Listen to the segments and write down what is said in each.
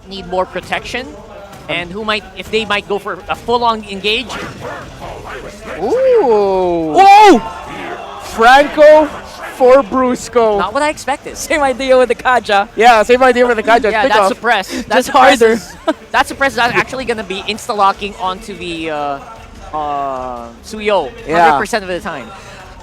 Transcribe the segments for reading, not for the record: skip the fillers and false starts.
need more protection, and who might, if they might go for a full-on engage. Ooh! Whoa! Franco for Brusco. Not what I expected. Same idea with the Kaja. Yeah, same idea with the Kaja. Yeah, that's suppressed. That's Just harder. That suppress is actually going to be insta-locking onto the Suyo 100% of the time.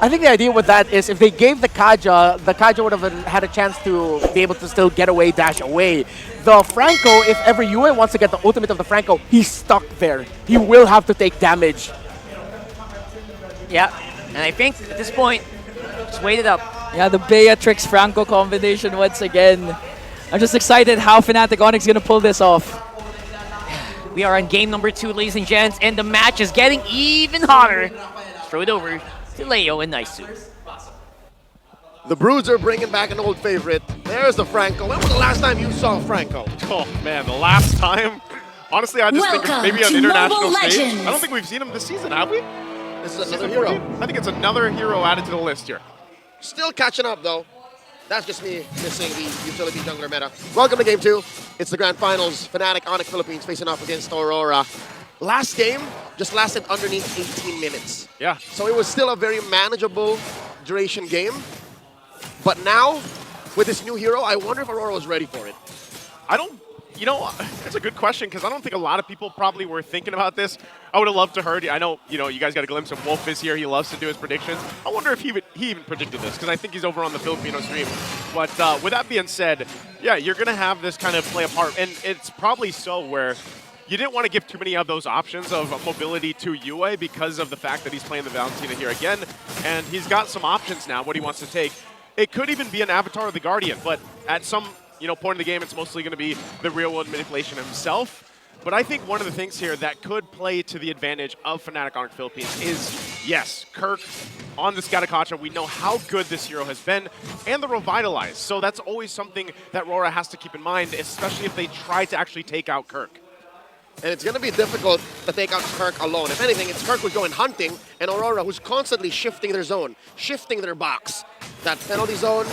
I think the idea with that is if they gave the Kaja would have had a chance to be able to still get away, dash away. The Franco, if ever Yue wants to get the ultimate of the Franco, he's stuck there. He will have to take damage. Yeah, and I think at this point, just wait it up. Yeah, the Beatrix Franco combination once again. I'm just excited how Fnatic Onic gonna pull this off. We are on game number 2, ladies and gents, and the match is getting even hotter. Throw it over to Leo and Naisu. The Broods are bringing back an old favorite. There's the Franco. When was the last time you saw Franco? Oh man, the last time? Honestly, I just think maybe on international stage. I don't think we've seen him this season, have we? This is another hero. I think it's another hero added to the list here. Still catching up though. That's just me missing the utility jungler meta. Welcome to game 2. It's the grand finals. Fnatic onic Philippines facing off against Arora. Last game just lasted underneath 18 minutes. Yeah. So it was still a very manageable duration game. But now, with this new hero, I wonder if Arora was ready for it. I don't, you know, it's a good question because I don't think a lot of people probably were thinking about this. I would have loved to heard. I know, you guys got a glimpse of Wolf is here. He loves to do his predictions. I wonder if he even predicted this because I think he's over on the Filipino stream. But with that being said, yeah, you're going to have this kind of play a part. And it's probably so where you didn't want to give too many of those options of mobility to Yue because of the fact that he's playing the Valentina here again. And he's got some options now, what he wants to take. It could even be an avatar of the Guardian, but at some point in the game, it's mostly going to be the real-world manipulation himself. But I think one of the things here that could play to the advantage of Fnatic onic Philippines is, yes, Kirk on the Scatakacha. We know how good this hero has been, and the Revitalize. So that's always something that Arora has to keep in mind, especially if they try to actually take out Kirk. And it's going to be difficult to take out Kirk alone. If anything, it's Kirk who's going hunting, and Arora who's constantly shifting their zone, shifting their box. That penalty zone,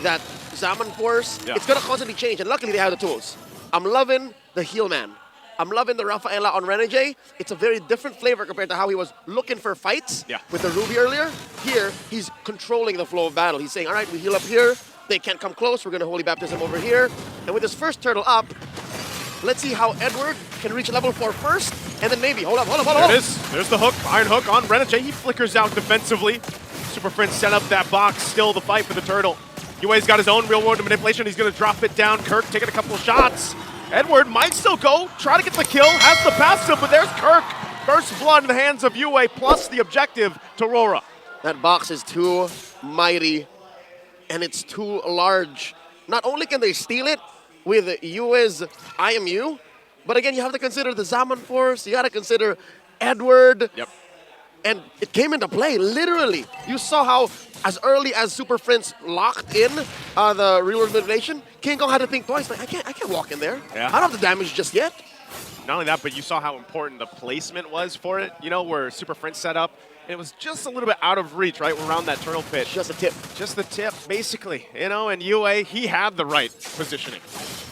that Zaman force, it's going to constantly change, and luckily they have the tools. I'm loving the heal man. I'm loving the Rafaela on Renegade. It's a very different flavor compared to how he was looking for fights with the Ruby earlier. Here, he's controlling the flow of battle. He's saying, all right, we heal up here. They can't come close. We're going to Holy Baptism over here. And with his first turtle up, let's see how Edward can reach level 4 first, and then maybe, hold up. There it is. There's the hook, Iron Hook on Renegade. He flickers out defensively. Super Prince set up that box, still the fight for the turtle. Yue's got his own real-world manipulation. He's going to drop it down. Kirk taking a couple of shots. Edward might still go, try to get the kill, has the passive, but there's Kirk. First blood in the hands of Yue, plus the objective to Arora. That box is too mighty, and it's too large. Not only can they steal it with Yue's IMU, but again, you have to consider the Zaman Force, you got to consider Edward. Yep. And it came into play, literally. You saw how, as early as Super Prince locked in the real-world manipulation, King Kong had to think twice, like, I can't walk in there. Yeah. I don't have the damage just yet. Not only that, but you saw how important the placement was for it, where Super Prince set up. And it was just a little bit out of reach, right, around that turtle pit. Just a tip. Just the tip, basically, and Yue, he had the right positioning.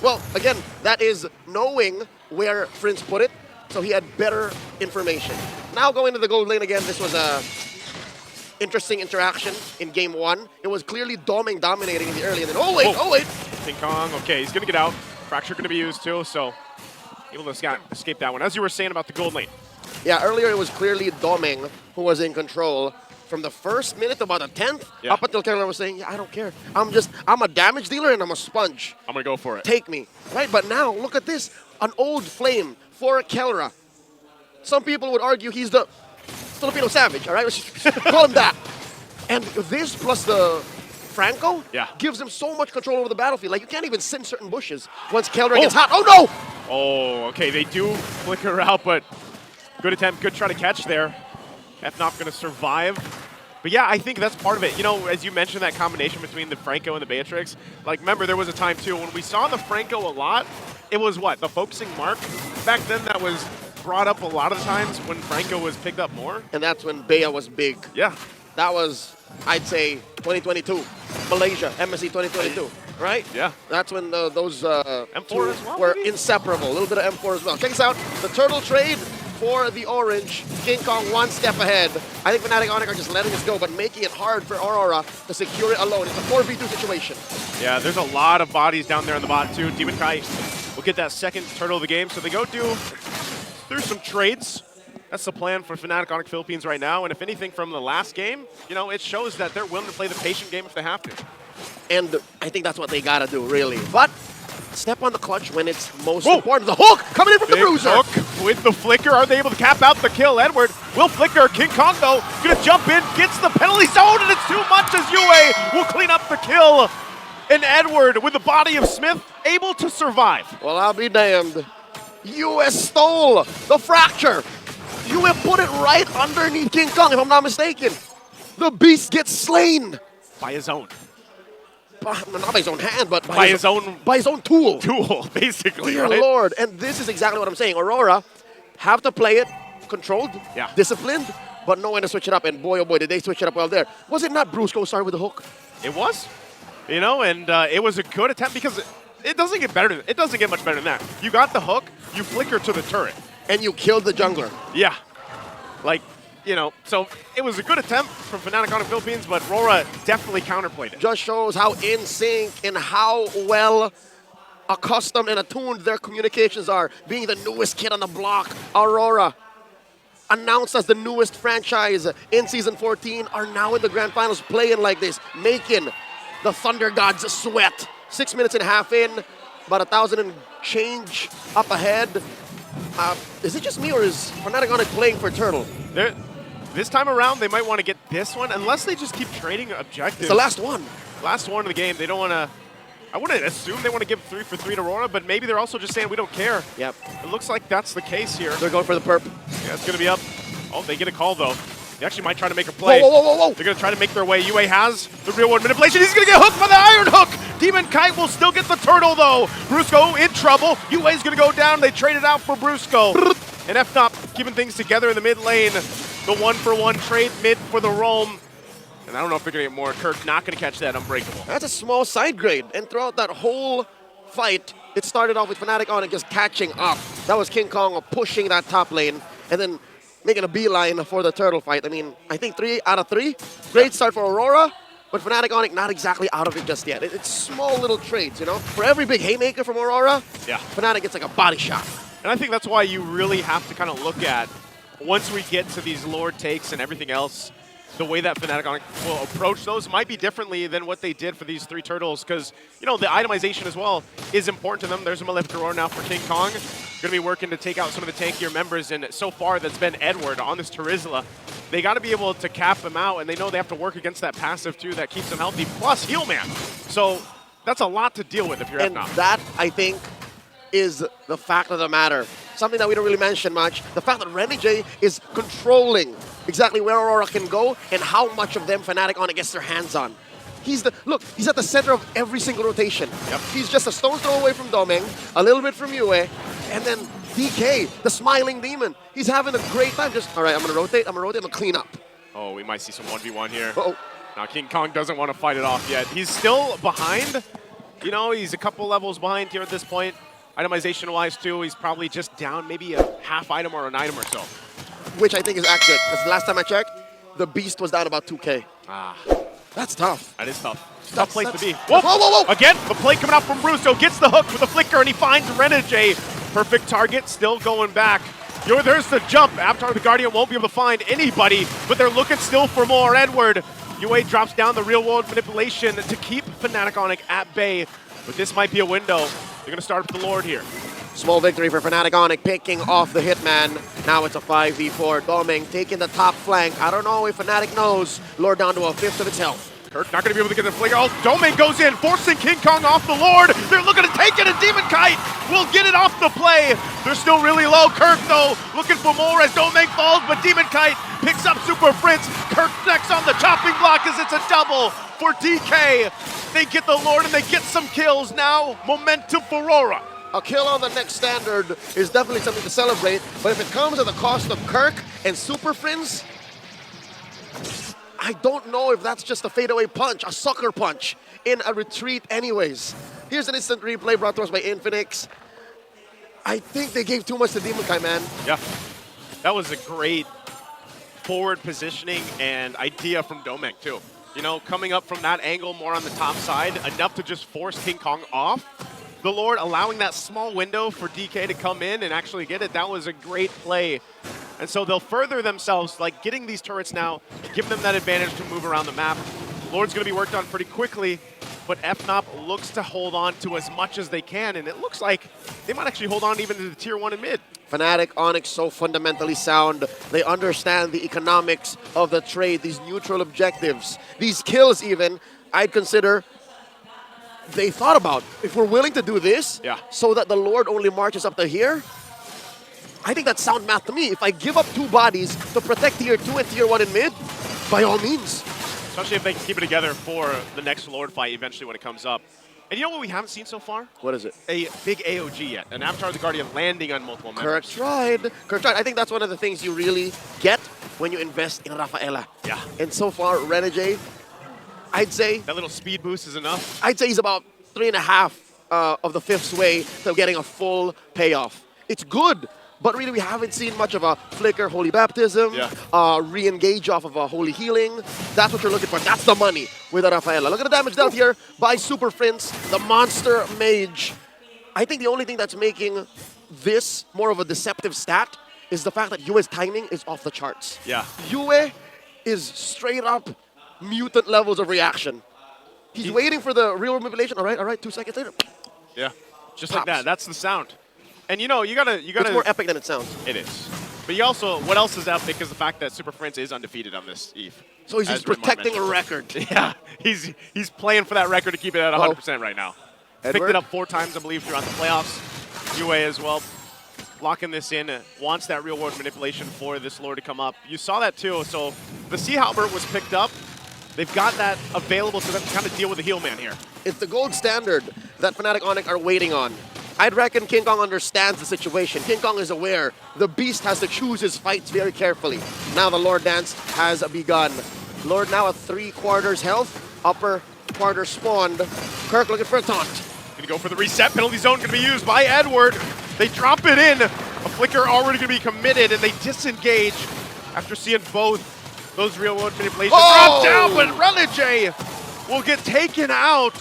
Well, again, that is knowing where Prince put it, so he had better information. Now going to the gold lane again, this was a interesting interaction in game 1. It was clearly dominating in the early, and then, oh wait. King Kong, okay, he's gonna get out. Fracture gonna be used too, so able to escape that one. As you were saying about the gold lane. Yeah, earlier it was clearly Doming who was in control. From the first minute to about the 10th, up until Kerala was saying, yeah, I don't care. I'm a damage dealer and I'm a sponge. I'm gonna go for it. Take me, right? But now, look at this. An old flame for Kelra. Some people would argue he's the Filipino savage, all right? Let's just call him that. And this plus the Franco gives him so much control over the battlefield. Like, you can't even sit in certain bushes once Kelra gets hot. Oh, no! Oh, okay, they do flicker out, but good attempt, good try to catch there. FNOP gonna survive. But yeah, I think that's part of it. As you mentioned, that combination between the Franco and the Beatrix. Like, remember, there was a time, too, when we saw the Franco a lot, it was what? The focusing mark? Back then, that was brought up a lot of the times when Franco was picked up more. And that's when Bea was big. Yeah. That was, I'd say, 2022. Malaysia, MSC 2022. right? Yeah. That's when those M4 two as well, were maybe? inseparable. A little bit of M4 as well. Check this out. The turtle trade for the orange. King Kong one step ahead. I think Fnatic onic are just letting us go, but making it hard for Arora to secure it alone. It's a 4v2 situation. Yeah, there's a lot of bodies down there in the bot too. Demon Kite will get that second turtle of the game, so they go through some trades. That's the plan for Fnatic onic Philippines right now, and if anything from the last game, you know, it shows that they're willing to play the patient game if they have to. And I think that's what they gotta do, really. But step on the clutch when it's most important. The hook coming in from the Big bruiser. hook with the flicker. Are they able to cap out the kill? Edward will flicker. King Kong, though, gonna jump in, gets the penalty zone, and it's too much as Yue will clean up the kill. And Edward, with the body of Smith, able to survive. Well, I'll be damned. US stole the fracture. US put it right underneath King Kong, if I'm not mistaken. The beast gets slain. By his own Not by his own hand, but By his own tool. tool, basically, Dear right? Lord. And this is exactly what I'm saying. Aurora have to play it controlled, Yeah. disciplined, but know when to switch it up. And boy, oh boy, did they switch it up well there. Was it not Brusco started with the hook? It was, you know, and it was a good attempt because it doesn't get better. It doesn't get much better than that. You got the hook, you flicker to the turret. And you killed the jungler. Yeah, like, you know, so it was a good attempt from Fnatic onic Philippines, but Aurora definitely counterplayed it. Just shows how in sync and how well accustomed and attuned their communications are. Being the newest kid on the block, Aurora, announced as the newest franchise in Season 14, are now in the Grand Finals playing like this, making the Thunder Gods sweat. 6 minutes and a half in, about 1,000 and change up ahead. Is it just me, or is Fnatic onic playing for Turtle? This time around, they might want to get this one, unless they just keep trading objectives. It's the last one. Last one of the game. They don't want to. I wouldn't assume they want to give 3 for 3 to Aurora, but maybe they're also just saying we don't care. Yep. It looks like that's the case here. They're going for the perp. Yeah, it's going to be up. Oh, they get a call, though. They actually might try to make a play. Whoa, whoa, whoa, whoa, whoa. They're going to try to make their way. Yue has the real world manipulation. He's going to get hooked by the iron hook. Demon Kite will still get the turtle, though. Brusco in trouble. Yue's going to go down. They traded out for Brusco. And FNOP keeping things together in the mid lane. The 1-for-1 trade mid for the roam. And I don't know if they're going to get more. Kirk not going to catch that unbreakable. That's a small side grade. And throughout that whole fight, it started off with Fnatic onic just catching up. That was King Kong pushing that top lane and then making a beeline for the turtle fight. I mean, I think 3 out of 3. Great start for Aurora, but Fnatic onic not exactly out of it just yet. It's small little trades, you know? For every big haymaker from Aurora, Yeah. Fnatic gets like a body shot. And I think that's why you really have to kind of look at, once we get to these Lord takes and everything else, the way that Fnatic onic will approach those might be differently than what they did for these 3 turtles, because, you know, the itemization as well is important to them. There's a Malefic Aurora now for King Kong. Going to be working to take out some of the tankier members, and so far that's been Edward on this Terizla. They got to be able to cap him out, and they know they have to work against that passive too that keeps them healthy, plus Heal Man. So that's a lot to deal with if you're And FNOP. that, I think, is the fact of the matter. Something that we don't really mention much. The fact that Renegade is controlling exactly where Aurora can go and how much of them Fnatic onic gets their hands on. He's at the center of every single rotation. Yep. He's just a stone's throw away from Domeng, a little bit from Yue, and then DK, the smiling demon. He's having a great time. Just, all right, I'm going to rotate, I'm going to clean up. Oh, we might see some 1v1 here. Uh-oh. Now King Kong doesn't want to fight it off yet. He's still behind. You know, he's a couple levels behind here at this point. Itemization-wise, too, he's probably just down maybe a half item or an item or so. Which I think is accurate, because last time I checked, the Beast was down about 2K. Ah, That's tough. that is tough. Tough place to be. Whoa, whoa, whoa! Again, the play coming out from Brusco, gets the hook with a flicker, and he finds Renegade. Perfect target, still going back. There's the jump. Avatar the Guardian won't be able to find anybody, but they're looking still for more. Edward, Yue drops down the real-world manipulation to keep Fnatic onic at bay, but this might be a window. They're going to start with the Lord here. Small victory for Fnatic onic, picking off the Hitman. Now it's a 5v4. Domeng taking the top flank. I don't know if Fnatic knows. Lord down to a 1/5 of its health. Kirk not going to be able to get the flicker. Oh, Domeng goes in, forcing King Kong off the Lord. They're looking to take it, and Demon Kite will get it off the play. They're still really low. Kirk, though, looking for more as Domeng falls, but Demon Kite picks up Super Prince. Kirk next on the chopping block as it's a double for DK. They get the Lord, and they get some kills now. Momentum for Aurora. A kill on the next standard is definitely something to celebrate, but if it comes at the cost of Kirk and Super Friends, I don't know if that's just a fadeaway punch, a sucker punch. in a retreat anyways. Here's an instant replay brought to us by Infinix. I think they gave too much to Demon Kai, man. Yeah, that was a great forward positioning and idea from Domeng too. You know, coming up from that angle more on the top side, enough to just force King Kong off the Lord, allowing that small window for DK to come in and actually get it. That was a great play. And so they'll further themselves, like getting these turrets now, give them that advantage to move around the map. Lord's going to be worked on pretty quickly, but FNOP looks to hold on to as much as they can, and it looks like they might actually hold on even to the tier 1 and mid. Fnatic, onic, so fundamentally sound. They understand the economics of the trade, these neutral objectives. These kills even, I'd consider they thought about. If we're willing to do this, so that the Lord only marches up to here, I think that's sound math to me. If I give up 2 bodies to protect tier 2 and tier 1 in mid, by all means. Especially if they can keep it together for the next Lord fight eventually when it comes up. And you know what we haven't seen so far? What is it? A big AOG yet. An Avatar of the Guardian landing on multiple members. Correct tried. Correct tried. I think that's one of the things you really get when you invest in Rafaela. Yeah. And so far, Renegade, I'd say... That little speed boost is enough. I'd say he's about 3.5 of the 5th way to getting a full payoff. It's good, but really we haven't seen much of a flicker, holy baptism, re-engage off of a holy healing. That's what you're looking for. That's the money with a Rafaela. Look at the damage dealt here by Super Prince, the monster mage. I think the only thing that's making this more of a deceptive stat is the fact that Yue's timing is off the charts. Yeah. Yue is straight up mutant levels of reaction. He's waiting for the real manipulation. All right, 2 seconds later. Yeah, just Pops. like that. That's the sound. And you know, you gotta. It's more epic than it sounds. It is. But you also, what else is epic is the fact that Super Prince is undefeated on this Eve. So he's just protecting a record. Yeah, he's playing for that record to keep it at 100% right now. Edward? Picked it up 4 times, I believe, throughout the playoffs. Yue as well, locking this in, wants that real world manipulation for this Lord to come up. You saw that too. So the Sea Halberd was picked up. They've got that available to them to kind of deal with the heel man here. It's the gold standard that Fnatic onic are waiting on. I'd reckon King Kong understands the situation. King Kong is aware. The Beast has to choose his fights very carefully. Now the Lord dance has begun. Lord now at 3/4 health. Upper quarter spawned. Kirk looking for a taunt. Gonna go for the reset. Penalty zone gonna be used by Edward. They drop it in. A flicker already gonna be committed, and they disengage after seeing both those real world manipulations. Drop down, but Renegade will get taken out.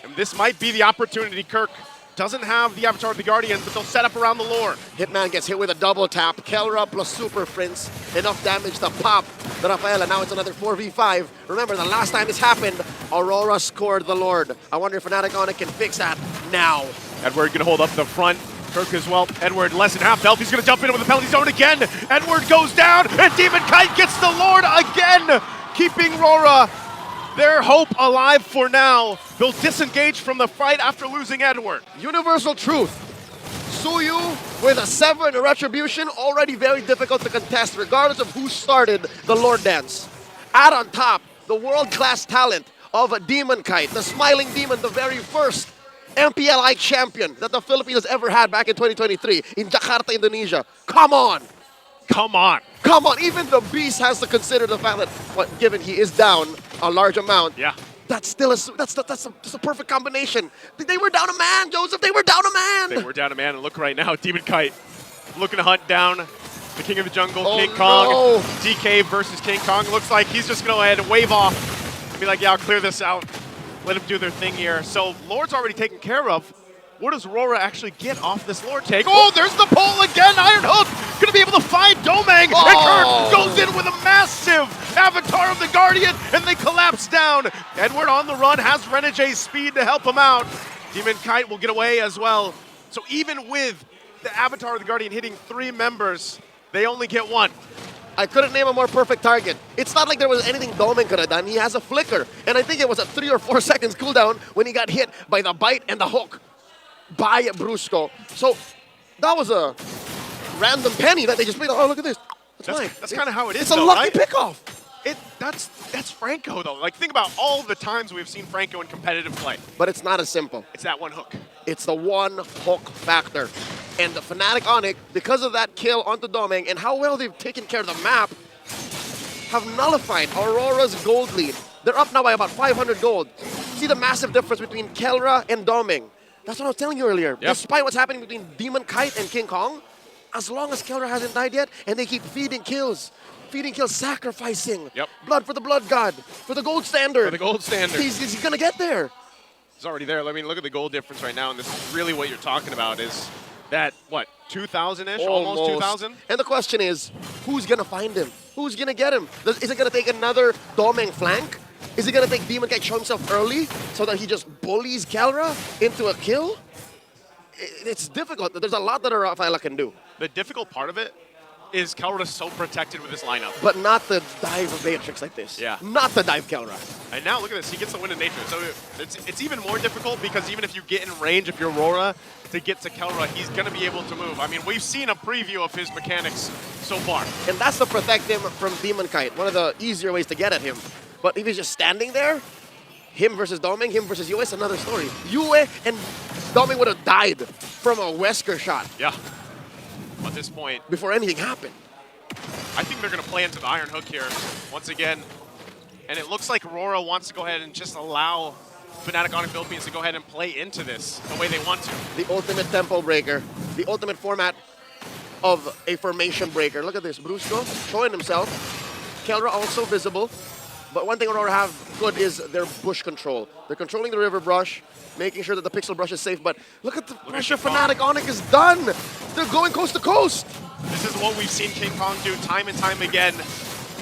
And this might be the opportunity. Kirk doesn't have the Avatar of the Guardian, but they'll set up around the Lord. Hitman gets hit with a double tap. Kelra plus Super Prince. Enough damage to pop the Rafaela. Now it's another 4v5. Remember, the last time this happened, Arora scored the Lord. I wonder if Fnatic onic can fix that now. Edward gonna hold up the front. Kirk as well. Edward less than half health. He's gonna jump in with the penalty zone again. Edward goes down, and Demon Kite gets the Lord again, keeping Rora their hope alive for now. They'll disengage from the fight after losing Edward. Universal truth. Suyu with a 7 retribution, already very difficult to contest regardless of who started the Lord Dance. Add on top the world-class talent of a Demon Kite, the Smiling Demon, the very first MPL champion that the Philippines has ever had back in 2023 in Jakarta, Indonesia. Come on. Come on. Come on, even the Beast has to consider the fact that, given he is down a large amount, that's still that's a perfect combination. They were down a man, Joseph. They were down a man. They were down a man, and look right now, Demon Kite looking to hunt down the King of the Jungle, King Kong. No. DK versus King Kong. Looks like he's just going to go ahead and wave off and be like, yeah, I'll clear this out. Let him do their thing here. So Lord's already taken care of. What does Aurora actually get off this Lord take? Oh, there's the pole again. Iron Hook going to be able to find Domeng. And Kirk goes in with a massive Avatar of the Guardian, and they collapse down. Edward on the run, has Renegade's speed to help him out. Demon Kite will get away as well. So even with the Avatar of the Guardian hitting 3 members, they only get 1. I couldn't name a more perfect target. It's not like there was anything Domeng could have done. He has a flicker. And I think it was a 3 or 4 seconds cooldown when he got hit by the bite and the hook by Brusco. So that was a random penny that they just played. Oh, look at this. That's mine. That's kind of how it is, It's a though, lucky right? pickoff. That's Franco, though. Like, think about all the times we've seen Franco in competitive play. But it's not as simple. It's that one hook. It's the one hook factor. And the Fnatic onic, because of that kill onto Domeng and how well they've taken care of the map, have nullified Aurora's gold lead. They're up now by about 500 gold. see the massive difference between Kelra and Doming. That's what I was telling you earlier. Yep. Despite what's happening between Demon Kite and King Kong, as long as Kelra hasn't died yet, and they keep feeding kills, sacrificing. Yep. Blood for the blood god, for the gold standard. For the gold standard. He's gonna get there. It's already there. I mean, look at the goal difference right now, and this is really what you're talking about is that, what, 2,000-ish? Almost 2,000? And the question is, who's gonna find him? Who's gonna get him? Is it gonna take another Doming flank? Is it gonna take Demon Kite show himself early so that he just bullies Kelra into a kill? It's difficult. There's a lot that Rafaela can do. The difficult part of it is Kelra is so protected with this lineup. But not the dive of Beatrix like this. Yeah. Not the dive Kelra. And now look at this, he gets the win in nature. So it's even more difficult because even if you get in range, if you're Arora, to get to Kelra, he's going to be able to move. I mean, we've seen a preview of his mechanics so far. And that's to protect him from Demon Kite. One of the easier ways to get at him. But if he's just standing there, him versus Doming, him versus Yue is another story. Yue and Doming would have died from a Wesker shot Yeah. At this point, before anything happened. I think they're going to play into the Iron Hook here once again. And it looks like Arora wants to go ahead and just allow Fnatic Onic Philippines to go ahead and play into this the way they want to. The ultimate tempo breaker, the ultimate format of a formation breaker. Look at this, Brusco showing himself. Kelra also visible. But one thing Arora have good is their bush control. They're controlling the river brush, making sure that the pixel brush is safe. But look at the pressure Fnatic Onic is done. They're going coast to coast. This is what we've seen King Kong do time and time again.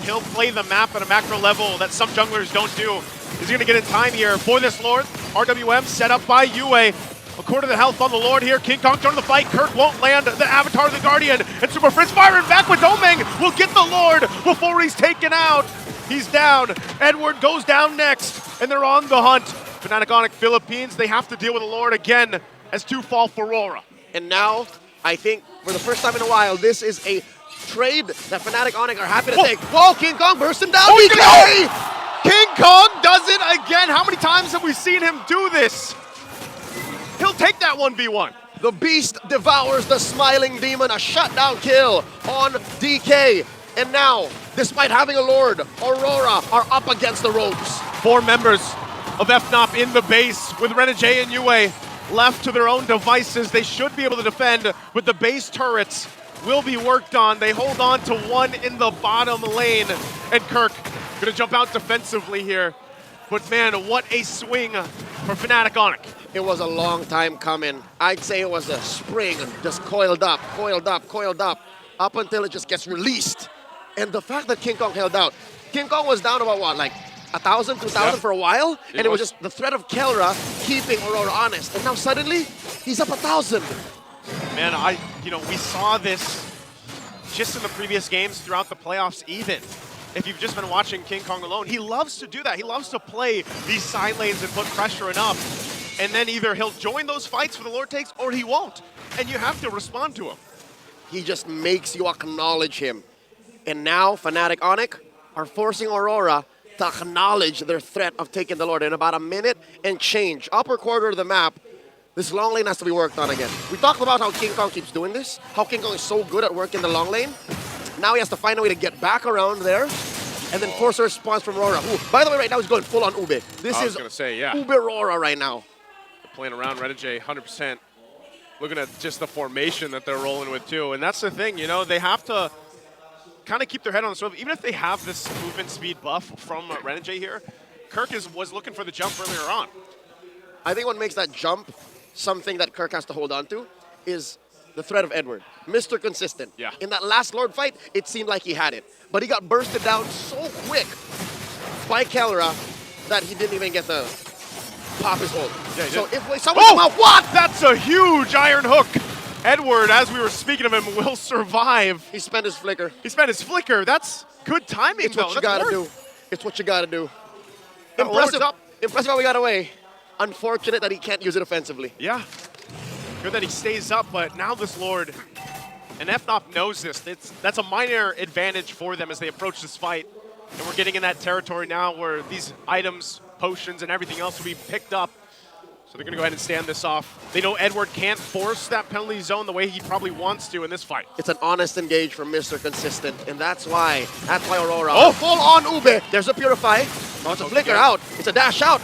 He'll play the map at a macro level that some junglers don't do. He's going to get in time here for this Lord. RWM set up by Yue. A quarter of the health on the Lord here. King Kong joining the fight. Kirk won't land the Avatar of the Guardian. And Super Fritz firing back with Doming will get the Lord before he's taken out. He's down. Edward goes down next. And they're on the hunt. Fnatic Onic Philippines, they have to deal with the Lord again as two fall for Arora. And now, I think, for the first time in a while, this is a trade that Fnatic Onic are happy to take. Whoa, King Kong bursting down. Oh, he's BK! King Kong does it again. How many times have we seen him do this? He'll take that 1v1. The beast devours the smiling demon. A shutdown kill on DK. And now, despite having a Lord, Arora are up against the ropes. 4 members of FNOP in the base with Renegade and Yue left to their own devices. They should be able to defend, but the base turrets will be worked on. They hold on to one in the bottom lane. And Kirk gonna jump out defensively here. But man, what a swing for Fnatic Onic. It was a long time coming. I'd say it was a spring, just coiled up, up until it just gets released. And the fact that King Kong held out. King Kong was down about what, like 1,000, 2,000 for a while? And it was just the threat of Kelra keeping Arora honest. And now suddenly, he's up 1,000. Man, we saw this just in the previous games throughout the playoffs even. If you've just been watching King Kong alone, he loves to do that. He loves to play these side lanes and put pressure enough. And then either he'll join those fights for the Lord takes or he won't. And you have to respond to him. He just makes you acknowledge him. And now Fnatic Onic are forcing Arora to acknowledge their threat of taking the Lord in about a minute and change. Upper quarter of the map, this long lane has to be worked on again. We talked about how King Kong keeps doing this, how King Kong is so good at working the long lane. Now he has to find a way to get back around there and then force a response from Arora. Who, by the way, right now he's going full on Ube. This is Ube Arora right now. They're playing around Renegade 100%. Looking at just the formation that they're rolling with too. And that's the thing, they have to kind of keep their head on the swivel. Even if they have this movement speed buff from Renegade here, Kirk was looking for the jump earlier on. I think what makes that jump something that Kirk has to hold on to is the threat of Edward. Mr. Consistent. Yeah. In that last Lord fight, it seemed like he had it. But he got bursted down so quick by Kelra that he didn't even get to pop his ult. Yeah, so if someone come out, what? That's a huge Iron Hook. Edward, as we were speaking of him, will survive. He spent his flicker. He spent his flicker. That's good timing, It's what you gotta do. It's what you gotta do. That Lord's Impressive. up. Impressive how we got away. Unfortunate that he can't use it offensively. Yeah. Good that he stays up, but now this Lord, and FNOP knows this. That's a minor advantage for them as they approach this fight. And we're getting in that territory now where these items, potions, and everything else will be picked up. So they're going to go ahead and stand this off. They know Edward can't force that penalty zone the way he probably wants to in this fight. It's an honest engage from Mr. Consistent, and that's why Aurora. Oh, full on Ube. There's a Purify. Oh, it's a flicker out. It's a dash out.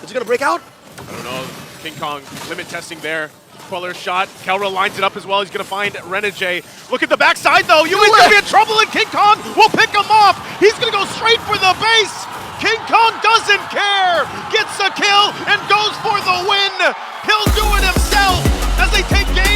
Is he gonna break out? I don't know. King Kong limit testing there. Queller's shot. Kelra lines it up as well. He's going to find Renegade. Look at the backside, though. Yui's going to be in trouble, and King Kong will pick him off. He's going to go straight for the base. King Kong doesn't care. Gets a kill and goes for the win. He'll do it himself as they take game